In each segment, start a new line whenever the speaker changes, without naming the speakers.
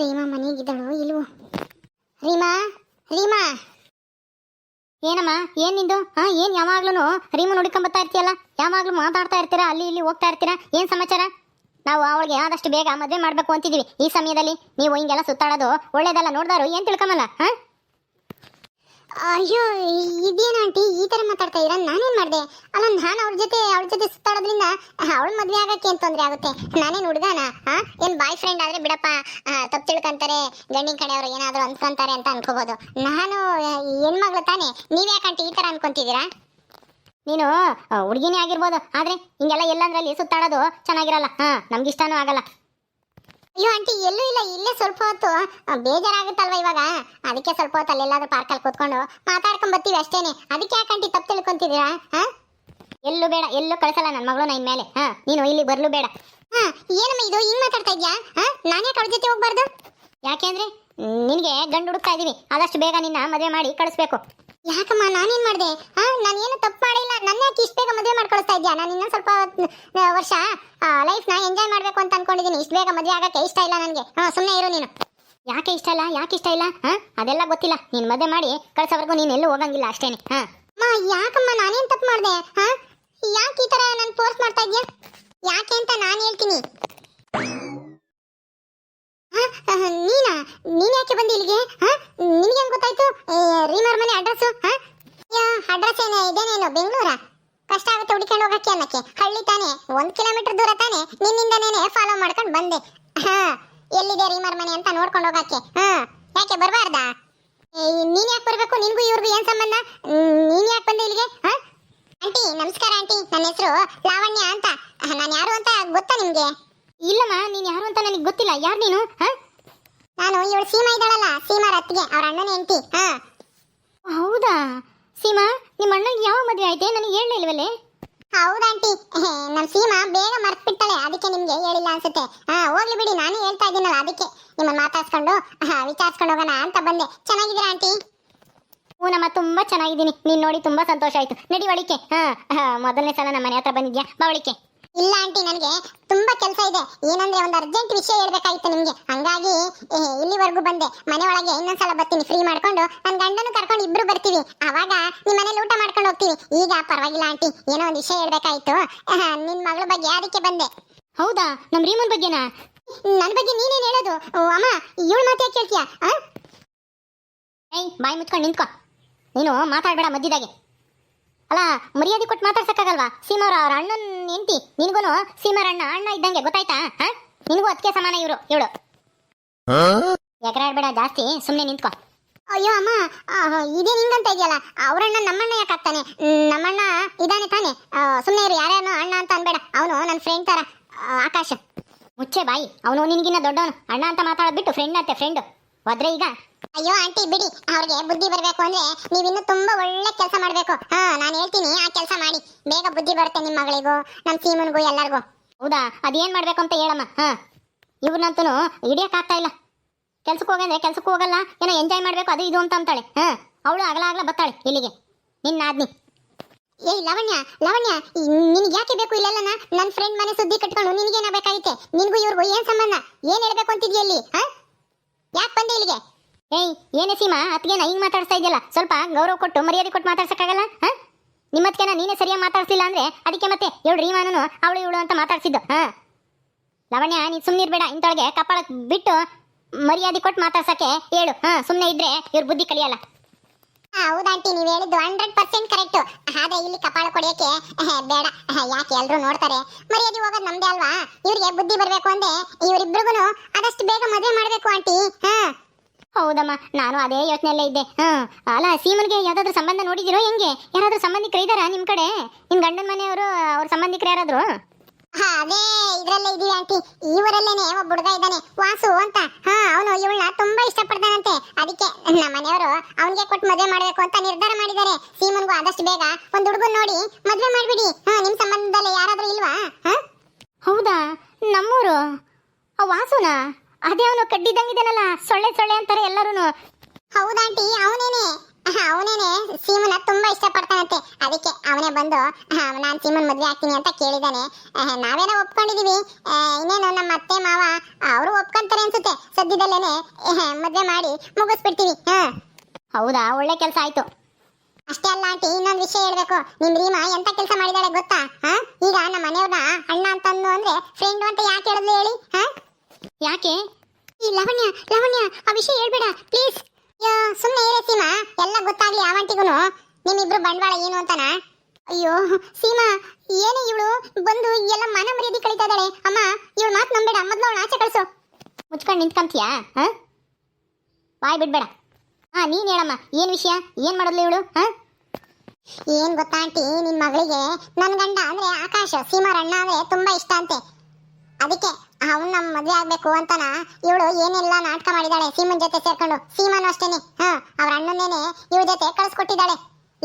ರೀಮಾ ಮನೆಗಿದ್ದಳು ಇಲ್ವೋ? ರೀಮಾ, ರೀಮಾ, ಏನಮ್ಮ ಏನ್ ನಿಂದು? ಏನ್ ಯಾವಾಗ್ಲೂ ರೀಮಾ ನೋಡ್ಕೊಂಬತ್ತಾ ಇರ್ತೀಯಲ್ಲ, ಯಾವಾಗ್ಲೂ ಮಾತಾಡ್ತಾ ಇರ್ತೀರಾ, ಅಲ್ಲಿ ಇಲ್ಲಿ ಹೋಗ್ತಾ ಇರ್ತೀರಾ, ಏನ್ ಸಮಾಚಾರ? ನಾವು ಅವಳಿಗೆ ಆದಷ್ಟು ಬೇಗ ಮದುವೆ ಮಾಡ್ಬೇಕು ಅಂತಿದೀವಿ. ಈ ಸಮಯದಲ್ಲಿ ನೀವು ಹಿಂಗೆಲ್ಲ ಸುತ್ತಾಡೋದು ಒಳ್ಳೇದಲ್ಲ. ನೋಡ್ದಾರು ಏನ್ ತಿಳ್ಕೊಂಬಲ್ಲ? ಅಯ್ಯೋ, ಇದೇನು ಆಂಟಿ ಈ ತರ ಮಾತಾಡ್ತಾ ಇದ್ದೀರಾ? ನಾನೇನ್ ಮಾಡ್ದೆ? ಅಲ್ಲ, ನಾನು ಅವಳ ಜೊತೆ ಸುತ್ತಾಡೋದ್ರಿಂದ ಅವಳ ಮದ್ವೆ ಆಗಕ್ಕೆ ಏನ್ ತೊಂದ್ರೆ ಆಗುತ್ತೆ? ನಾನೇನ್ ಹುಡುಗಾನ? ಏನ್ ಬಾಯ್ ಫ್ರೆಂಡ್ ಆದ್ರೆ ಬಿಡಪ್ಪ, ತಪ್ಪು ತಿಳ್ಕೊಂತಾರೆ, ಗಂಡಿನ ಕಡೆಯವರು ಏನಾದ್ರು ಅನ್ಕೊಂತಾರೆ ಅಂತ ಅನ್ಕೋಬಹುದು. ನಾನು ಹೆಣ್ಮಗ್ಳು ತಾನೆ, ನೀವ್ಯಾಕೆ ಆಂಟಿ ಈ ತರ ಅನ್ಕೊಂತಿದ್ದೀರಾ? ನೀನು ಹುಡುಗಿನೇ ಆಗಿರ್ಬೋದು, ಆದ್ರೆ ಹಿಂಗೆಲ್ಲ ಎಲ್ಲಂದ್ರಲ್ಲಿ ಸುತ್ತಾಡೋದು ಚೆನ್ನಾಗಿರಲ್ಲ. ನಮ್ಗಿಷ್ಟನೂ ಆಗಲ್ಲ. ಅಯ್ಯೋ ಆಂಟಿ, ಎಲ್ಲೂ ಇಲ್ಲ, ಇಲ್ಲೇ ಸ್ವಲ್ಪ ಹೊತ್ತು ಬೇಜಾರಾಗುತ್ತಲ್ವ ಇವಾಗ, ಅದಕ್ಕೆ ಸ್ವಲ್ಪ ಹೊತ್ತು ಅಲ್ಲೆಲ್ಲಾದ್ರೂ ಪಾರ್ಕಲ್ಲಿ ಕೂತ್ಕೊಂಡು ಮಾತಾಡ್ಕೊಂಡ್ ಬರ್ತೀವಿ ಅಷ್ಟೇನೆ. ಅದಕ್ಕೆ ಯಾಕೆ ಆಂಟಿ ತಪ್ಪು ತಿಳ್ಕೊಂತಿದ್ದೀರಾ? ಎಲ್ಲೂ ಬೇಡ, ಎಲ್ಲೂ ಕಳ್ಸಲ್ಲ ನನ್ನ ಮಗಳು ನೈನ್ ಮೇಲೆ. ನೀನು ಇಲ್ಲಿ ಬರ್ಲು ಬೇಡ. ಏನಮ್ಮ ಇದು ಹಿಂಗ್ ಮಾತಾಡ್ತಾ ಇದ್ಯಾ? ನಾನೇ ಅವಳ ಜೊತೆ ಹೋಗ್ಬಾರ್ದು? ಯಾಕೆಂದ್ರೆ ನಿನ್ಗೆ ಗಂಡು ಹುಡುಕ್ತಾ ಇದೀವಿ, ಆದಷ್ಟು ಬೇಗ ನಿನ್ನ ಮದುವೆ ಮಾಡಿ ಕಳಿಸ್ಬೇಕು. ಯಾಕಮ್ಮ, ನಾನೇನ್ ಮಾಡ್ದೆ? ನಾನೇನು ತಪ್ಪು ಮಾಡಿಲ್ಲ. ನನ್ನ ಯಾಕೆ ಇಷ್ಟು ಬೇಗ ಮದುವೆ ಮಾಡಿ ಕಳಿಸ್ತಾ ಇದ್ಯಾ? ನಾನು ಇನ್ನೊಂದು ಸ್ವಲ್ಪ ವರ್ಷ ಲೈಫ್ನ ಎಂಜಾಯ್ ಮಾಡ್ಬೇಕು ಅಂತ ಅನ್ಕೊಂಡಿದ್ದೀನಿ. ಇಷ್ಟು ಬೇಗ ಮದುವೆ ಆಗಕ್ಕೆ ಇಷ್ಟ ಇಲ್ಲ ನನಗೆ. ಸುಮ್ಮನೆ ಇರು ನೀನು. ಯಾಕೆ ಇಷ್ಟ ಇಲ್ಲ? ಯಾಕೆ ಇಷ್ಟ ಇಲ್ಲ? ಅದೆಲ್ಲ ಗೊತ್ತಿಲ್ಲ. ನೀನು ಮದುವೆ ಮಾಡಿ ಕಳ್ಸೋವರೆಗೂ ನೀನು ಎಲ್ಲೂ ಹೋಗಂಗಿಲ್ಲ ಅಷ್ಟೇನೆ. ಯಾಕಮ್ಮ, ನಾನೇನ್ ತಪ್ಪು ಮಾಡಿದೆ? ಯಾಕೆ ಈ ತರ ನಾನು ಫೋರ್ಸ್ ಮಾಡ್ತಾ ಇದ್ಯಾ? ಯಾಕೆ ಅಂತ ನಾನು ಹೇಳ್ತೀನಿ. ನೀನ್ ಯಾಕೆ ಬಂದಿ ಇಲ್ಲಿಗೆ? ನಿನಗೇನ್ ಗೊತ್ತಾಯ್ತು ರೀಮರ್ ಮನೆ ಅಡ್ರೆಸ್? ಅಡ್ರೆಸ್ ಏನೇ ಇದೇನೇನು ಬೆಂಗಳೂರ? ಕಷ್ಟ ಆಗುತ್ತೆ ಹುಡುಕೊಂಡು ಹೋಗಕ್ಕೆ ಅನ್ನಕ್ಕೆ. ಹಳ್ಳಿ ತಾನೆ, 1 ಕಿಲೋಮೀಟರ್ ದೂರ ತಾನೆ. ನಿನ್ನಿಂದನೇ ಫಾಲೋ ಮಾಡ್ಕೊಂಡು ಬಂದೆ. ಎಲ್ಲಿದೆ ರೀಮರ್ ಮನೆ ಅಂತ ನೋಡ್ಕೊಂಡು ಹೋಗಕ್ಕೆ. ಯಾಕೆ ಬರಬಾರ್ದಾ? ನೀನ್ ಯಾಕೆ ಬರ್ಬೇಕು? ನಿನ್ಗೂ ಇವ್ರಿಗೂ ಏನ್ ಸಂಬಂಧ? ನೀನ್ ಯಾಕೆ ಬಂದೆ ಇಲ್ಲಿಗೆ? ಆಂಟಿ ನಮಸ್ಕಾರ. ಆಂಟಿ, ನನ್ನ ಹೆಸರು ಲಾವಣ್ಯ ಅಂತ. ನಾನು ಯಾರು ಅಂತ ಗೊತ್ತಾ ನಿಮ್ಗೆ? ಇಲ್ಲಮ್ಮ, ನೀನ್ ಯಾರು ಅಂತ ನನಗೆ ಗೊತ್ತಿಲ್ಲ. ಯಾರು ನೀನು? ನಾನು ಇವಳು ಸೀಮಾ ಇದ್ದಾಳಲ್ಲ, ಸೀಮಾ ರತ್ಗೆ, ಅವ್ರ ಅಣ್ಣನ ಹೆಂಡತಿ. ಹೌದಾ? ಸೀಮಾ, ನಿಮ್ಮ ಅಣ್ಣನಿಗೆ ಯಾವ ಮದುವೆ ಆಯ್ತೆ? ನನಗೆ ಹೇಳಲಿಲ್ವಲ್ಲೇ? ಹೌದಾಂಟಿ, ನಮ್ಮ ಸೀಮಾ ಬೇಗ ಮರ್ತ್ಬಿಡ್ತಾಳೆ, ಅದಕ್ಕೆ ನಿಮ್ಗೆ ಹೇಳಿಲ್ಲ ಅನ್ಸುತ್ತೆ. ಹೋಗ್ಲಿ ಬಿಡಿ, ನಾನು ಹೇಳ್ತಾ ಇದ್ದೀನಲ್ಲ, ಅದಕ್ಕೆ ನಿಮ್ಮನ್ನ ಮಾತಾಡ್ಸ್ಕೊಂಡು ವಿಚಾರಿಸ್ಕೊಂಡು ಹೋಗೋಣ ಅಂತ ಬಂದೆ. ಚೆನ್ನಾಗಿದ್ದೀರಾ ಆಂಟಿ? ನಮ್ಮ ತುಂಬಾ ಚೆನ್ನಾಗಿದ್ದೀನಿ. ನೀನ್ ನೋಡಿ ತುಂಬಾ ಸಂತೋಷ ಆಯ್ತು. ನಡಿ ಒಳಿಕೆ. ಮೊದಲನೇ ಸಲ ನಮ್ಮ ಮನೆ ಹತ್ರ ಬಂದಿದ್ಯಾ, ಬಾ ಒಳಿಕೆ. ಇಲ್ಲ ಆಂಟಿ, ನನಗೆ ತುಂಬಾ ಕೆಲಸ ಇದೆ. ಏನಂದ್ರೆ ಒಂದು ಅರ್ಜೆಂಟ್ ವಿಷಯ ಹೇಳ್ಬೇಕಾಗಿತ್ತು ನಿಮ್ಗೆ, ಹಂಗಾಗಿ ಇಲ್ಲಿವರೆಗೂ ಬಂದೆ. ಮನೆ ಒಳಗೆ ಇನ್ನೊಂದ್ಸಲ ಬರ್ತೀನಿ ಫ್ರೀ ಮಾಡ್ಕೊಂಡು, ನನ್ನ ಗಂಡನು ಕರ್ಕೊಂಡು ಇಬ್ರು ಬರ್ತೀವಿ. ಅವಾಗ ನಿಮ್ಮ ಮನೇಲಿ ಊಟ ಮಾಡ್ಕೊಂಡು ಹೋಗ್ತೀವಿ. ಈಗ ಪರವಾಗಿಲ್ಲ ಆಂಟಿ, ಏನೋ ಒಂದು ವಿಷಯ ಹೇಳ್ಬೇಕಾಯ್ತು. ನಿನ್ ಮಗಳ ಬಗ್ಗೆ ಅದಕ್ಕೆ ಬಂದೆ. ಹೌದಾ? ನಮ್ ರೀಮನ್ ಬಗ್ಗೆನಾ? ನನ್ನ ಬಗ್ಗೆ ನೀನೇನ್ ಹೇಳೋದು? ಅಮ್ಮ, ಇವಳು ಮಾತು ಯಾಕೆ ಕೇಳ್ತೀಯಾ? ಬಾಯಿ ಮುಚ್ಕೊಂಡು ನಿಂತ್ಕೊ. ನೀನು ಮಾತಾಡ್ಬೇಡ ಮಧ್ಯದಾಗೆ. ಅಲ್ಲ, ಮರ್ಯಾದೆ ಕೊಟ್ಟು ಮಾತಾಡ್ಸಕ್ಕಾಗಲ್ವಾ? ಸೀಮಾವ್ರ ಅವ್ರ ಅಣ್ಣನ ಹೆಂಡತಿ. ನಿನ್ಗೂ ಸೀಮಾರ ಅಣ್ಣ ಇದ್ದಂಗೆ, ಗೊತ್ತಾಯ್ತಾ? ನಿನಗೂ ಅದಕ್ಕೆ ಸಮಾನ ಇವಳು. ಎಗರಾಡ್ಬೇಡ ಜಾಸ್ತಿ, ಸುಮ್ಮನೆ ನಿಂತ್ಕೊ. ಅಯ್ಯೋ ಅಮ್ಮ, ಇದೇ ನಿಂಗಂತ ಇದೆಯಲ್ಲ, ಅವ್ರಣ್ಣ ನಮ್ಮಣ್ಣ ಯಾಕೆ ಆಗ್ತಾನೆ? ನಮ್ಮಣ್ಣ ಇದಾನೆ ತಾನೆ. ಸುಮ್ಮನೆ ಇರು, ಯಾರ್ಯಾರನೋ ಅಣ್ಣ ಅಂತ ಅನ್ಬೇಡ. ಅವನು ನನ್ನ ಫ್ರೆಂಡ್ ತರ, ಆಕಾಶ. ಮುಚ್ಚೆ ಬಾಯಿ, ಅವನು ನಿನಗಿನ್ನ ದೊಡ್ಡವನು. ಅಣ್ಣ ಅಂತ ಮಾತಾಡ್ಬಿಟ್ಟು ಫ್ರೆಂಡ್ ಅಂತೆ, ಫ್ರೆಂಡ್ ಹೋದ್ರೆ ಈಗ. ಅಯ್ಯೋ ಆಂಟಿ ಬಿಡಿ, ಅವ್ರಿಗೆ ಬುದ್ಧಿ ಬರ್ಬೇಕು ಅಂದ್ರೆ ನೀವಿನ್ನು ತುಂಬಾ ಒಳ್ಳೆ ಕೆಲಸ ಮಾಡ್ಬೇಕು. ನಾನು ಹೇಳ್ತೀನಿ, ಆ ಕೆಲಸ ಮಾಡಿ. ಬೇಗ ಬುದ್ಧಿ ಬರುತ್ತೆ ನಿಮ್ಮ ಮಗಳಿಗೂ, ನಮ್ಮ ಸೀಮನ್ಗೂ, ಎಲ್ಲರಿಗೂ. ಹೌದಾ? ಅದೇನ್ ಮಾಡ್ಬೇಕು ಅಂತ ಹೇಳಮ್ಮ. ಇವ್ರನ್ನಂತೂ ಹಿಡಿಯಕ್ ಆಗ್ತಾ ಇಲ್ಲ. ಕೆಲ್ಸಕ್ಕೆ ಹೋಗಂದ್ರೆ ಕೆಲ್ಸಕ್ಕೆ ಹೋಗಲ್ಲ, ಏನೋ ಎಂಜಾಯ್ ಮಾಡ್ಬೇಕು ಅದು ಇದು ಅಂತ ಅಂತಾಳೆ. ಅವಳು ಆಗಲ ಬರ್ತಾಳೆ ಇಲ್ಲಿಗೆ, ನಿನ್ನ ಆದ್ನಿ. ಏಯ್ ಲಾವಣ್ಯ, ನಿನ್ಗೆ ಯಾಕೆ ಬೇಕು ಇಲ್ಲೆಲ್ಲ? ನನ್ನ ಫ್ರೆಂಡ್ ಮನೆ ಸುದ್ದಿ ಕಟ್ಕೊಂಡು ನಿನಗೇನ ಬೇಕಾಗಿತ್ತೆ? ನಿನ್ಗೂ ಇವ್ರಿಗೂ ಏನ್ ಸಂಬಂಧ? ಏನ್ ಹೇಳ್ಬೇಕು ಅಂತಿದ್ಯ ಇಲ್ಲಿ? ಯಾಕೆ ಬಂದೆ ಇಲ್ಲಿಗೆ? ಏಯ್, ಏನೇ ಸೀಮಾ, ಅತ್ಗೆನ ಹಿಂಗ್ ಮಾತಾಡ್ಸ್ತಾ ಇದೆಯಲ್ಲ, ಸ್ವಲ್ಪ ಗೌರವ ಕೊಟ್ಟು ಮರ್ಯಾದೆ ಕೊಟ್ಟು ಮಾತಾಡ್ಸಕ್ಕಾಗಲ್ಲ? ನಿಮ್ಮತ್ಗೆನ ನೀನೇ ಸರಿಯಾಗಿ ಮಾತಾಡ್ಸಿಲ್ಲ ಅಂದ್ರೆ ಅದಕ್ಕೆ ಮತ್ತೆ ಇವಳು ರೀಮಾನು ಅವಳು ಇವಳು ಅಂತ ಮಾತಾಡ್ಸಿದ್ದು. ಲಾವಣ್ಯ, ನೀನ್ ಸುಮ್ಮನೆ ಇರ್ಬೇಡ. ಇಂತೊಳಗೆ ಕಪಾಳ ಬಿಟ್ಟು ಮರ್ಯಾದೆ ಕೊಟ್ಟು ಮಾತಾಡ್ಸಕ್ಕೆ ಹೇಳು. ಸುಮ್ಮನೆ ಇದ್ರೆ ಇವ್ರ ಬುದ್ಧಿ ಕಲಿಯಲ್ಲ. ಹೌದಾಂಟಿ, ನೀವ್ ಹೇಳಿದ್ದು 100% ಕರೆಕ್ಟ್. ಆದ್ರೆ ಇಲ್ಲಿ ಕಪಾಳ ಕೊಡಿಯಕ್ಕೆ ಬೇಡ. ಯಾಕೆ ಎಲ್ರು ನೋಡ್ತಾರೆ, ಮರ್ಯಾದೆ ಹೋಗೋದು ನಮ್ದೇ ಅಲ್ವಾ? ಇವ್ರಿಗೆ ಬುದ್ಧಿ ಬರ್ಬೇಕು ಅಂದ್ರೆ ಇವರಿಬ್ರಿಗೂ ಆದಷ್ಟು ಬೇಗ ಮದುವೆ ಮಾಡ್ಬೇಕು ಆಂಟಿ. ಹೌದಮ್ಮ, ನಾನು ಅದೇ ಯೋಚನೆಯಲ್ಲೇ ಇದ್ದೆ. ಅಲ್ಲ, ಸೀಮನ್ಗೆ ಯಾವ್ದಾದ್ರು ಸಂಬಂಧ ನೋಡಿದಿರೋ ಹೆಂಗೆ? ಯಾರಾದ್ರೂ ಸಂಬಂಧಿಕರು ಇದಾರಾ ನಿಮ್ ಕಡೆ? ನಿಮ್ ಗಂಡನ ಮನೆಯವರು, ಅವ್ರ ಸಂಬಂಧಿಕರು ಯಾರಾದ್ರು? ಅದೇ ಇದ್ರಲ್ಲೇ ಇದೀವಿ ಆಂಟಿ. ಈ ಊರಲ್ಲೇನೆ ಒಬ್ಬ ಹುಡುಗ ಇದ್ದಾನೆ, ವಾಸು ಅಂತ. ಅವನು ಇವಳನ್ನ ತುಂಬಾ ಇಷ್ಟಪಡ್ತಾನಂತೆ. ಅದಕ್ಕೆ ನಮ್ಮ ಮನೆಯವರು ಅವನಿಗೆ ಕೊಟ್ಟು ಮದುವೆ ಮಾಡ್ಬೇಕು ಅಂತ ನಿರ್ಧಾರ ಮಾಡಿದ್ದಾರೆ. ಸೀಮನ್ಗೂ ಆದಷ್ಟು ಬೇಗ ಒಂದ್ ಹುಡುಗನ್ ನೋಡಿ ಮದುವೆ ಮಾಡ್ಬಿಡಿ. ನಿಮ್ ಸಂಬಂಧದಲ್ಲಿ ಯಾರಾದ್ರೂ ಇಲ್ವಾ? ಹೌದಾ? ನಮ್ಮೂರು ಆ ವಾಸುನಾ? ಅದೇ ಅವನು ಕಡ್ಡಿದಂಗಿದ್ದಾನಲ್ಲ, ಸೊಳ್ಳೆ ಅಂತಾರೆ ಎಲ್ಲರೂ. ಹೌದಾಂಟಿ, ಅವನೇನೆ ಸೀಮನ ತುಂಬಾ ಇಷ್ಟಪಡ್ತಾನಂತೆ. ಅದಕ್ಕೆ ಅವನೇ ಬಂದು ನಾನ್ ಸೀಮನ್ ಮದ್ವೆ ಆಗ್ತೀನಿ ಅಂತ ಕೇಳಿದಾನೆ. ನಾವೇನೋ ಒಪ್ಕೊಂಡಿದೀವಿ, ಇನ್ನೇನು ನಮ್ಮ ಅತ್ತೆ ಮಾವ ಅವರು ಒಪ್ಕೊಂತಾರೆ ಅನ್ಸುತ್ತೆ. ಸದ್ಯ ಸದ್ಯದಲ್ಲೇನೆ ಮದ್ವೆ ಮಾಡಿ ಮುಗಿಸ್ಬಿಡ್ತೀವಿ. ಹೌದಾ, ಒಳ್ಳೆ ಕೆಲಸ ಆಯ್ತು. ಅಷ್ಟೇ ಅಲ್ಲ ಆಂಟಿ, ಇನ್ನೊಂದು ವಿಷಯ ಹೇಳ್ಬೇಕು. ನಿಮ್ ರೀಮಾ ಎಂತ ಕೆಲಸ ಮಾಡಿದಾಳೆ ಗೊತ್ತಾ? ಈಗ ನಮ್ಮ ಮನೆಯವ್ರನ್ನ ಅಣ್ಣ ಅಂತಂದು ಅಂದ್ರೆ ಫ್ರೆಂಡ್ ಅಂತ ಯಾಕೆ ಹೇಳಿದ್ಲು ಹೇಳಿ? ಯಾಕೆ? ಈ ಲಾವಣ್ಯ ಲಾವಣ್ಯ, ಆ ವಿಷಯ ಹೇಳ್ಬೇಡ ಪ್ಲೀಸ್. ಸುಮ್ಮನೆ ಇರೇ ಸೀಮಾ, ಎಲ್ಲ ಗೊತ್ತಾಗ್ಲಿ ಆವಂಟಿಗೂನು ನಿಮ್ಮಿಬ್ರು ಬಂಡವಾಳ ಏನು ಅಂತಾನ. ಅಯ್ಯೋ ಸೀಮಾ, ಏನೇ ಇವಳು ಬಂದು ಎಲ್ಲ ಮನ ಮರ್ಯಾದೆ ಕಳೀತಾ ಇದ್ದಾಳೆ. ಅಮ್ಮ, ಇವಳು ಮಾತು ನಂಬೇಡ, ಮೊದ್ಲು ಅವಳು ಆಚೆ ಕಳಿಸು. ಮುಚ್ಕೊಂಡು ನಿಂತ್ಕೊಂತೀಯಾ? ಬಾಯ್ ಬಿಡ್ಬೇಡ. ನೀನ್ ಹೇಳಮ್ಮ, ಏನ್ ವಿಷಯ? ಏನ್ ಮಾಡಿದ್ಲು ಇವಳು? ಏನ್ ಗೊತ್ತಾ ಆಂಟಿ, ನಿನ್ ಮಗಳಿಗೆ ನನ್ ಗಂಡ ಅಂದ್ರೆ ಆಕಾಶ್, ಸೀಮಾರ ಅಣ್ಣ ಅಂದ್ರೆ ತುಂಬಾ ಇಷ್ಟ ಅಂತೆ. ಅದಕ್ಕೆ ಅವ್ನ ನಮ್ ಮದ್ವೆ ಆಗ್ಬೇಕು ಅಂತಾನ ಇವಳು ಏನೆಲ್ಲ ನಾಟಕ ಮಾಡಿದಾಳೆ ಸೀಮನ್ ಜೊತೆ ಸೇರ್ಕೊಂಡು. ಸೀಮಾನು ಅಷ್ಟೇನೆ, ಅವ್ರ ಅಣ್ಣನೇನೆ ಇವ್ರ ಜೊತೆ ಕಳ್ಸ್ಕೊಟ್ಟಿದ್ದಾಳೆ.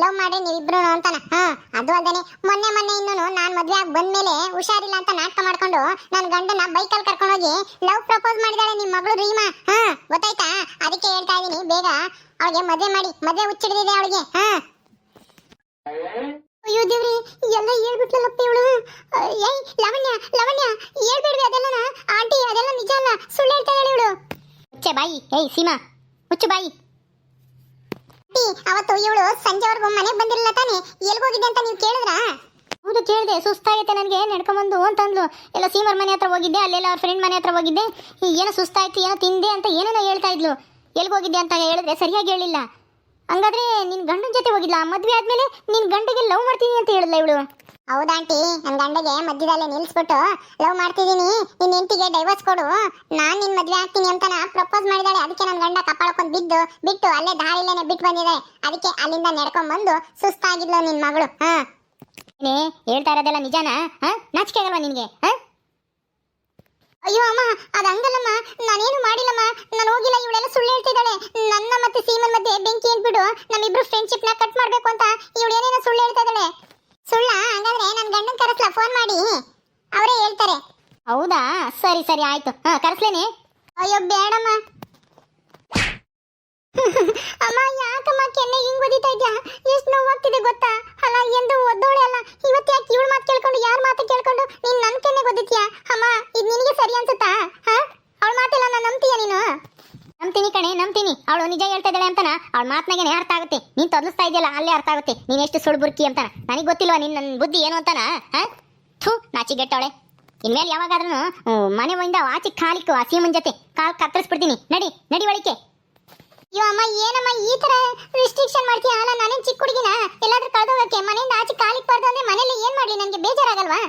ಲವ್ ಮಾಡಿ ನೀವಿಬ್ರು ಅಂತಾನ. ಅದು ಅಲ್ದೇನೆ ಮೊನ್ನೆ ಇನ್ನೂ ನಾನ್ ಮದ್ವೆ ಆಗಿ ಬಂದ್ಮೇಲೆ ಹುಷಾರಿಲ್ಲ ಅಂತ ನಾಟಕ ಮಾಡ್ಕೊಂಡು ನನ್ ಗಂಡನ ಬೈಕಲ್ಲಿ ಕರ್ಕೊಂಡೋಗಿ ಲವ್ ಪ್ರಪೋಸ್ ಮಾಡಿದಾಳೆ ನಿಮ್ ಮಗಳು ರೀಮಾ. ಗೊತ್ತಾಯ್ತಾ? ಅದಕ್ಕೆ ಹೇಳ್ತಾ ಇದೀನಿ, ಬೇಗ ಅವಳಿಗೆ ಮದ್ವೆ ಮಾಡಿ. ಮದ್ವೆ ಹುಚ್ಚಿಡಿದಿದೆ ಅವಳಿಗೆ. ಅಯ್ಯೋ ದೇವ್ರಿ, ಎಲ್ಲ ಹೇಳ್ಬಿಟ್ಲಲ್ಲಪ್ಪ ಇವಳು. ಏಯ್ ಲಾವಣ್ಯ ಲಾವಣ್ಯ, ಹೇಳ್ಬೇಡ್ವಿ ಅದೆಲ್ಲನ. ಆಂಟಿ ಅದೆಲ್ಲ ನಿಜ ಅಲ್ಲ, ಸುಳ್ಳು ಹೇಳ್ತಾ ಇದ್ದಾಳೆ ಇವಳು. ಮುಚ್ಚೆ ಬಾಯಿ. ಏಯ್ ಸೀಮಾ, ಮುಚ್ಚು ಬಾಯಿ. ಅವತ್ತು ಇವಳು ಸಂಜೆವರೆಗೂ ಮನೆಗೆ ಬಂದಿರಲಿಲ್ಲ ತಾನೆ? ಎಲ್ಗೋಗಿದ್ದೆ ಅಂತ ನೀವು ಕೇಳಿದ್ರಾ? ಹೌದು ಕೇಳಿದೆ. ಸುಸ್ತಾಗೈತೆ ನನಗೆ ನಡ್ಕೊಂಬಂದು ಅಂತಂದ್ಲು. ಎಲ್ಲ ಸೀಮರ್ ಮನೆ ಹತ್ರ ಹೋಗಿದ್ದೆ, ಅಲ್ಲೆಲ್ಲ ಅವ್ರ ಫ್ರೆಂಡ್ ಮನೆ ಹತ್ರ ಹೋಗಿದ್ದೆ, ಏನೋ ಸುಸ್ತಾಯ್ತು, ಏನೋ ತಿಂದೆ ಅಂತ ಏನೇನೋ ಹೇಳ್ತಾ ಇದ್ಲು. ಎಲ್ಗೋಗಿದ್ದೆ ಅಂತ ಹೇಳಿದ್ರೆ ಸರಿಯಾಗಿ ಹೇಳಿಲ್ಲ. ಹಂಗಾದ್ರೆ ನಿನ್ ಗಂಡನ ಜೊತೆ ಹೋಗಿಲ್ಲ, ಮದ್ವೆ ಆದ್ಮೇಲೆ ನಿನ್ ಗಂಡಗೆ ಲವ್ ಮಾಡ್ತೀನಿ ಅಂತ ಹೇಳಿದ್ಲ ಇವಳು. ಹೌದಾಂಟಿ, ನನ್ನ ಗಂಡಗೆ ಮಧ್ಯದಲ್ಲೇ ನಿಲ್ಸ್ಬಿಟ್ಟು ಲವ್ ಮಾಡ್ತಿದ್ದೀನಿ, ನಿನ್ನ ಹೆಂಡತಿಗೆ ಡೈವರ್ಸ್ ಕೊಡು, ನಾನ್ ನಿನ್ ಮದ್ವೆ ಆಗ್ತೀನಿ ಅಂತ ಪ್ರಪೋಸ್ ಮಾಡಿದಾಳೆ. ಅದಕ್ಕೆ ನನ್ನ ಗಂಡ ಕಪಾಳಕ್ಕೊಂದು ಬಿಟ್ಟು ಅಲ್ಲೇ ದಾರಿಲೇನೆ ಬಿಟ್ಟು ಬಂದಿದ್ದಾಳೆ. ಅದಕ್ಕೆ ಅಲ್ಲಿಂದ ನಡ್ಕೊಂಡ್ ಬಂದು ಸುಸ್ತಾಗಿದ್ಲು ನಿನ್ ಮಗಳು. ಹೇಳ್ತಾ ಇರೋದೆಲ್ಲ ನಿಜಾನಾ? ನಾಚಿಕೆ ಆಗಲ್ವಾ ನಿನ್ಗೆ? ಅಯ್ಯೋ ಅಮ್ಮ, ಅದು ಹಂಗಲ್ಲಮ್ಮ, ನಾನೇನು ಮಾಡಿಲ್ಲಮ್ಮ, ನಾನು ಹೋಗಿಲ್ಲ. ಇವಳೆಲ್ಲ ಸುಳ್ಳು ಹೇಳ್ತಿದ್ದಾಳೆ. ನನ್ನ ಮತ್ತೆ ಸೀಮನ್ ಮಧ್ಯೆ ಬೆಂಕಿ ಏನ್ಬಿಡು, ನಮ್ಮಿಬ್ರು ಫ್ರೆಂಡ್ಶಿಪ್ ನ ಕಟ್ ಮಾಡ್ಬೇಕು ಅಂತ ಇವಳು ಏನೇನೋ ಸುಳ್ಳು ಹೇಳ್ತಾ ಇದ್ದಾಳೆ. ಸುಳ್ಳ? ಹಂಗಾದ್ರೆ ನನ್ನ ಗಂಡನ್ ಕರೆಸ್ಲಾ? ಫೋನ್ ಮಾಡಿ ಅವರೇ ಹೇಳ್ತಾರೆ. ಹೌದಾ, ಸರಿ ಸರಿ ಆಯ್ತು, ಕರೆಸ್ಲೇನೆ. ಅಯ್ಯೋ ಬೇಡಮ್ಮ. ಅಮ್ಮ, ಯಾಕಮ್ಮ ಕೆನ್ನೆ ಹಿಂಗ್ ಓದಿತಾ ಇದ್ಯಾ? ಎಷ್ಟು ನೋವಾಗ್ತಿದೆ ಗೊತ್ತಾ? ಅಲ್ಲ, ಎಂದು ಒದ್ದೋಳೆ ಅಲ್ಲ, ಇವತ್ತು ಯಾಕೆ ಇವಳು ಮಾತು ಕೇಳ್ಕೊಂಡು, ಯಾರ ಮಾತು ಕೇಳ್ಕೊಂಡು ನೀನ್ ನನ್ ಕೆನ್ನೆ ಓದಿದ್ಯಾ? ಅಮ್ಮ, ಇದು ನಿನಗೆ ಸರಿ ಅನ್ಸುತ್ತಾ? ಅವಳ ಮಾತೆಲ್ಲ ನಾನು ನಂಬ್ತೀಯ ನೀನು? ನಂಬ್ತೀನಿ ಕಣೆ, ನಂಬ್ತೀನಿ. ಅವಳು ನಿಜ ಹೇಳ್ತಾ ಇದ್ದಾಳೆ ಅಂತಾನ ಅವಳ ಮಾತನಾಗೇನೆ ಅರ್ಥ ಆಗುತ್ತೆ. ನೀನ್ ತೊದಲಿಸ್ತಾ ಇದೆಯಲ್ಲ ಅಲ್ಲೇ ಅರ್ಥ ಆಗುತ್ತೆ ನೀನ್ ಎಷ್ಟು ಸುಳ್ಳು ಬುರ್ಕಿ ಅಂತಾನ. ನನಗೆ ಗೊತ್ತಿಲ್ವಾ ನಿನ್ನ ಬುದ್ಧಿ ಏನು ಅಂತಾನ? ನಾಚಿಗೆಟ್ಟವಳೆ. ಇನ್ಮೇಲೆ ಯಾವಾಗಾದ್ರೂ ಮನೆ ಹೋಯಿಂದ ಆಚೆ ಕಾಲಿಕ್ಕು ಆ ಸೀಮನ್ ಜೊತೆ ಕಾಲ್ ಕತ್ತರಿಸ್ಬಿಡ್ತೀನಿ. ನಡಿ ಒಳಿಕೆ. ಅಯ್ಯೋ ಅಮ್ಮ, ಏನಮ್ಮ ಈ ತರ ರಿಸ್ಟ್ರಿಕ್ಷನ್ ಮಾಡ್ತೀಯ? ಅಲ್ಲ, ನಾನೇನ್ ಚಿಕ್ಕ ಹುಡುಗಿನ ಎಲ್ಲಾದ್ರೂ ಕಳೆದೋಗಕ್ಕೆ? ಮನೆಯಿಂದ ಆಚೆ ಕಾಲಿಕ್ಬಾರ್ದು ಅಂದ್ರೆ ಮನೇಲಿ ಏನ್ ಮಾಡ್ಲಿ? ನನಗೆ ಬೇಜಾರಾಗಲ್ವಾ?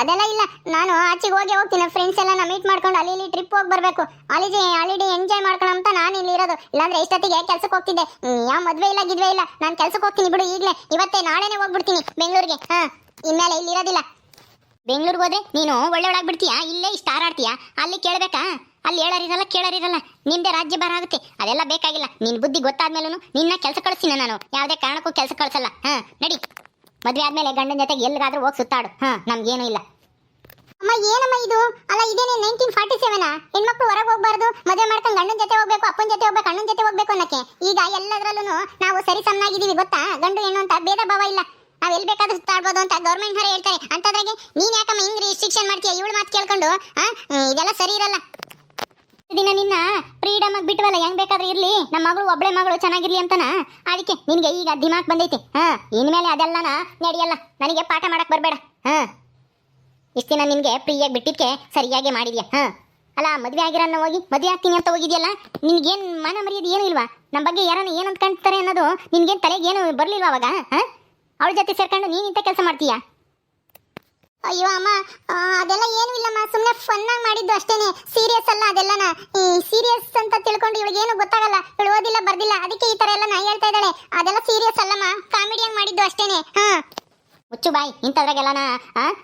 ಅದೆಲ್ಲ ಇಲ್ಲ, ನಾನು ಆಚೆಗೆ ಹೋಗ್ತೀನಿ. ಫ್ರೆಂಡ್ಸ್ ಎಲ್ಲ ಮೀಟ್ ಮಾಡ್ಕೊಂಡು ಅಲ್ಲಿ ಇಲ್ಲಿ ಟ್ರಿಪ್ ಹೋಗಿ ಬರ್ಬೇಕು, ಹಾಲಿಡೇ ಎಂಜಾಯ್ ಮಾಡ್ಕೊಳ್ಳೋ ಅಂತ ನಾನು ಇಲ್ಲಿ ಇರೋದು. ಇಲ್ಲಾಂದ್ರೆ ಇಷ್ಟೊತ್ತಿಗೆ ಕೆಲ್ಸಕ್ಕೆ ಹೋಗ್ತಿದ್ದೆ. ಯಾವ ಮದ್ವೆ ಇಲ್ಲ ಗಿದ್ವೆ ಇಲ್ಲ, ನಾನು ಕೆಲ್ಸಕ್ಕೆ ಹೋಗ್ತೀನಿ ಬಿಡು. ಈಗಲೇ ಇವತ್ತೇ ನಾಳೆನೆ ಹೋಗ್ಬಿಡ್ತೀನಿ ಬೆಂಗಳೂರಿಗೆ. ಇನ್ಮೇಲೆ ಇಲ್ಲಿ ಇರೋದಿಲ್ಲ. ಬೆಂಗಳೂರಿಗೆ ಹೋದ್ರೆ ನೀನು ಒಳ್ಳೆಯೊಳಾಗ್ಬಿಡ್ತೀಯಾ? ಇಲ್ಲೇ ಇಷ್ಟ ಹಾರಾಡ್ತೀಯಾ? ಅಲ್ಲಿ ಕೇಳಬೇಕಾ? ಅಲ್ಲಿ ಕೇಳರಿರಲ್ಲ, ನಿಮ್ದೇ ರಾಜ್ಯ ಭಾರ ಆಗುತ್ತೆ. ಅದೆಲ್ಲ ಬೇಕಾಗಿಲ್ಲ. ನಿನ್ ಬುದ್ಧಿ ಗೊತ್ತಾದ್ಮೇಲೂ ನಿನ್ನ ಕೆಲಸ ಕಳಿಸ್ತೀನಿ ನಾನು. ಯಾವುದೇ ಕಾರಣಕ್ಕೂ ಕೆಲಸ ಕಳಿಸಲ್ಲ. ನಡಿ. ಮದ್ವೆ ಆದ್ಮೇಲೆ ಗಂಡನ ಜೊತೆಗೆ ಎಲ್ಲಿಗಾದ್ರೂ ಹೋಗಿ ಸುತ್ತಾಡು. ನಮ್ಗೇನು ಇಲ್ಲ. ಅಮ್ಮ, ಏನಮ್ಮ ಇದು? ಅಲ್ಲ, ಇದೇನೆ 1947? ಹೆಣ್ಮಕ್ಳು ಹೊರಗೆ ಹೋಗ್ಬಾರ್ದು, ಮದುವೆ ಮಾಡ್ಕೊಂಡು ಗಂಡನ ಜೊತೆ ಹೋಗ್ಬೇಕು, ಅಪ್ಪನ ಜೊತೆ ಹೋಗ್ಬೇಕು, ಅಣ್ಣನ ಜೊತೆ ಹೋಗ್ಬೇಕು ಅನ್ನಕ್ಕೆ. ಈಗ ಎಲ್ಲದರಲ್ಲೂ ನಾವು ಸರಿ ಸಮನಾಗಿದ್ದೀವಿ ಗೊತ್ತಾ? ಗಂಡು ಹೆಣ್ಣು ಅಂತ ಭೇದ ಭಾವ ಇಲ್ಲ. ನಾವ್ ಎಲ್ಲಿ ಬೇಕಾದ್ರೂ ಸುತ್ತಾಡ್ಬೋದು ಅಂತ ಗೌರ್ಮೆಂಟ್ ಹೊರ ಹೇಳ್ತಾರೆ. ಅಂತದ್ರಾಗೆ ನೀನ್ ಯಾಕಮ್ಮ ಹಿಂಗ್ ರಿಸ್ಟ್ರಿಕ್ಷನ್ ಮಾಡ್ತೀಯ? ಇವಳು ಮಾತು ಕೇಳ್ಕೊಂಡು ಇದೆಲ್ಲ ಸರಿ ಇರಲ್ಲ. ದಿನ ನಿನ್ನ ಫ್ರೀಡಮ್ ಆಗಿ ಬಿಟ್ಟವಲ್ಲ, ಹೆಂಗ್ ಬೇಕಾದ್ರೂ ಇರ್ಲಿ, ನಮ್ಮ ಮಗಳು ಒಬ್ಳೆ ಮಗಳು ಚೆನ್ನಾಗಿರ್ಲಿ ಅಂತನ. ಅದಕ್ಕೆ ನಿನ್ಗೆ ಈಗ ದಿಮಾಕ್ ಬಂದೈತಿ. ಇನ್ಮೇಲೆ ಅದೆಲ್ಲನ ನಡೆಯಲ್ಲ. ನನಗೆ ಪಾಠ ಮಾಡಕ್ ಬರ್ಬೇಡ. ಇಷ್ಟ ದಿನ ನಿನ್ಗೆ ಫ್ರೀಯಾಗಿ ಬಿಟ್ಟಿದ್ಕೆ ಸರಿಯಾಗಿ ಮಾಡಿದ್ಯಾ? ಅಲ್ಲ, ಮದ್ವೆ ಆಗಿರನ್ನ ಹೋಗಿ ಮದ್ವೆ ಆಗ್ತೀನಿ ಅಂತ ಹೋಗಿದ್ಯಲ್ಲ, ನಿನ್ಗೇನ್ ಮನ ಮರ್ಯಾದೆ ಏನು ಇಲ್ವಾ? ನಮ್ಮ ಬಗ್ಗೆ ಯಾರನ್ನ ಏನ್ ಅಂದ್ಕೊಂತಾರೆ ಅನ್ನೋದು ನಿನ್ಗೇನ್ ತಲೆಗೆ ಏನು ಬರ್ಲಿಲ್ವಾ ಅವಾಗ? ಅವಳ ಜೊತೆ ಸೇರ್ಕೊಂಡು ನೀನ್ ಇಂಥ ಕೆಲಸ ಮಾಡ್ತೀಯಾ? ಅಯ್ಯೋ ಅಮ್ಮ, ಅದೆಲ್ಲ ಏನು ಇಲ್ಲಮ್ಮ, ಸುಮ್ಮನೆ ಫನ್ ಆಗಿ ಮಾಡಿದ್ದು ಅಷ್ಟೇನೆ, ಸೀರಿಯಸ್ ಅಲ್ಲ ಅದೆಲ್ಲನ. ಸೀರಿಯಸ್ ಅಂತ ತಿಳ್ಕೊಂಡು ಇವಳಿಗೇನು ಗೊತ್ತಾಗಲ್ಲ, ಇವಳು ಓದಿಲ್ಲ ಬರ್ದಿಲ್ಲ, ಅದಕ್ಕೆ ಈ ತರ ಎಲ್ಲ ನಾ ಹೇಳ್ತಾ ಇದ್ದಾಳೆ. ಅದೆಲ್ಲ ಸೀರಿಯಸ್ ಅಲ್ಲಮ್ಮ, ಕಾಮಿಡಿಯಾಗಿ ಮಾಡಿದ್ದು ಅಷ್ಟೇನೆ. ಮುಚ್ಚು ಬಾಯಿ. ಇಂಥದ್ರಾಗೆಲ್ಲನ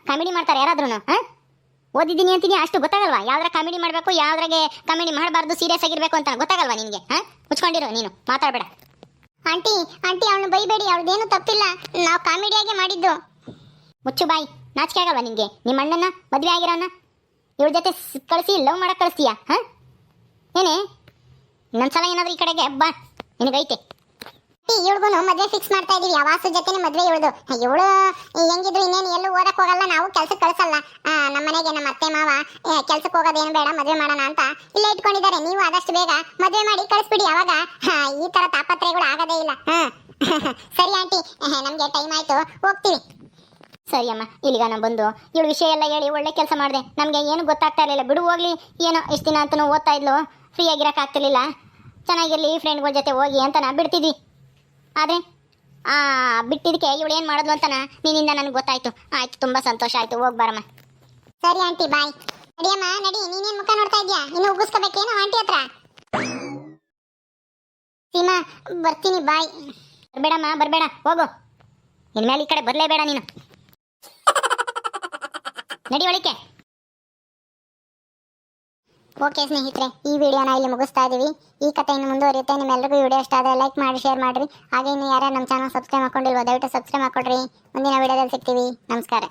ಕಾಮಿಡಿ ಮಾಡ್ತಾರೆ ಯಾರಾದ್ರೂ? ಓದಿದ್ದೀನಿ ಅಂತೀನಿ, ಅಷ್ಟು ಗೊತ್ತಾಗಲ್ವಾ? ಯಾವ್ದ್ರ ಕಾಮಿಡಿ ಮಾಡಬೇಕು, ಯಾವ್ದ್ರಾಗೆ ಕಾಮಿಡಿ ಮಾಡಬಾರ್ದು, ಸೀರಿಯಸ್ ಆಗಿರ್ಬೇಕು ಅಂತ ಗೊತ್ತಾಗಲ್ವಾ ನಿನ್ಗೆ? ಮುಚ್ಕೊಂಡಿರೋ, ನೀನು ಮಾತಾಡಬೇಡ. ಆಂಟಿ ಅವಳನ್ನ ಬೈಬೇಡಿ, ಅವಳದೇನು ತಪ್ಪಿಲ್ಲ, ನಾವು ಕಾಮಿಡಿಯಾಗೆ ಮಾಡಿದ್ದು. ಮುಚ್ಚು ಬಾಯಿ. ನಾಚಿಕೆ ಆಗಲ್ವಾ ನಿನ್ಗೆ? ನಿಮ್ಮ ಅಣ್ಣನ ಮದ್ವೆ ಆಗಿರೋನ ಇವಳ ಜೊತೆ ಕಳಿಸಿ ಲವ್ ಮಾಡಕ್ ಕಳಿಸ್ತೀಯಾ? ಏನೇ? ಇನ್ನೊಂದ್ಸಲ ಏನಾದ್ರೂ ಈ ಕಡೆಗೆ ಬಾ, ನಿನಗೈತೆ. ಇವಳಿಗೂ ಮದ್ವೆ ಫಿಕ್ಸ್ ಮಾಡ್ತಾ ಇದೀವಿ. ವಾಸು ಜೊತೆನೆ ಮದ್ವೆ ಇವಳು. ಇವಳು ಹೆಂಗಿದ್ರು ಇನ್ನೇನು ಎಲ್ಲೂ ಓದಕ್ ಹೋಗಲ್ಲ, ನಾವು ಕೆಲ್ಸಕ್ಕೆ ಕಳ್ಸಲ್ಲ. ನಮ್ಮ ಮನೆಗೆ ನಮ್ಮ ಅತ್ತೆ ಮಾವ ಕೆಲ್ಸಕ್ಕೆ ಹೋಗೋದೇನು ಬೇಡ, ಮದ್ವೆ ಮಾಡೋಣ ಅಂತ ಇಲ್ಲೇ ಇಟ್ಕೊಂಡಿದ್ದಾರೆ. ನೀವು ಆದಷ್ಟು ಬೇಗ ಮದ್ವೆ ಮಾಡಿ ಕಳಿಸ್ಬಿಡಿ. ಅವಾಗ ಈ ತರ ತಾಪತ್ರಯಗಳು ಆಗದೇ ಇಲ್ಲ. ಸರಿ ಆಂಟಿ, ನಮ್ಗೆ ಟೈಮ್ ಆಯ್ತು, ಹೋಗ್ತೀವಿ. ಸರಿ ಅಮ್ಮ, ಇಲ್ಲಿಗ ನಾನು ಬಂದು ಇವಳು ವಿಷಯ ಎಲ್ಲ ಹೇಳಿ ಒಳ್ಳೆ ಕೆಲಸ ಮಾಡಿದೆ. ನಮಗೆ ಏನು ಗೊತ್ತಾಗ್ತಾ ಇರಲಿಲ್ಲ. ಬಿಡು ಹೋಗ್ಲಿ, ಏನೋ ಇಷ್ಟು ದಿನ ಅಂತಲೂ ಓದ್ತಾ ಇದ್ಲು, ಫ್ರೀ ಆಗಿರೋಕ್ಕಾಗ್ತಿರ್ಲಿಲ್ಲ. ಚೆನ್ನಾಗಿರಲಿ ಫ್ರೆಂಡ್ಗಳ ಜೊತೆ ಹೋಗಿ ಅಂತ ನಾ ಬಿಡ್ತಿದ್ವಿ. ಆದರೆ ಬಿಟ್ಟಿದ್ದಕ್ಕೆ ಇವಳು ಏನು ಮಾಡಿದ್ಲು ಅಂತ ನಿನ್ನಿಂದ ನನಗೆ ಗೊತ್ತಾಯ್ತು. ಆಯ್ತು, ತುಂಬ ಸಂತೋಷ ಆಯಿತು. ಹೋಗಿ ಬರಮ್ಮ. ಸರಿ ಆಂಟಿ, ಬಾಯ್. ನಡಿಯಮ್ಮ ನಡಿ. ನೀನೇನು ಮುಖ ನೋಡ್ತಾ ಇದೆಯಾ? ಇನ್ನು ಉಗಿಸ್ಕೋಬೇಕೇನೋ ಆಂಟಿ ಹತ್ರ? ಸೀಮಾ, ಬರ್ತೀನಿ, ಬಾಯ್. ಬರಬೇಡಮ್ಮ, ಬರಬೇಡ, ಹೋಗು. ಇನ್ಮೇಲೆ ಈ ಕಡೆ ಬರಲೇಬೇಡ ನೀನು. ನಡಿ ಒಳಿಕೆ. ಓಕೆ ಸ್ನೇಹಿತರೆ, ಈ ವಿಡಿಯೋನ ಇಲ್ಲಿ ಮುಗಿಸ್ತಾ ಇದ್ದೀವಿ. ಈ ಕಥೆ ಇನ್ನು ಮುಂದುವರಿಯುತ್ತೆ. ನಿಮ್ಮೆಲ್ಲರಿಗೂ ವಿಡಿಯೋ ಇಷ್ಟ ಆದರೆ ಲೈಕ್ ಮಾಡಿ, ಶೇರ್ ಮಾಡಿರಿ. ಹಾಗೆ ಇನ್ನು ಯಾರ್ಯಾರು ನಮ್ಮ ಚಾನಲ್ ಸಬ್ಸ್ಕ್ರೈಬ್ ಮಾಡ್ಕೊಂಡಿಲ್ವೋ ದಯವಿಟ್ಟು ಸಬ್ಸ್ಕ್ರೈಬ್ ಮಾಡ್ಕೊಡ್ರಿ. ಮುಂದಿನ ವಿಡಿಯೋದಲ್ಲಿ ಸಿಗ್ತೀವಿ. ನಮಸ್ಕಾರ.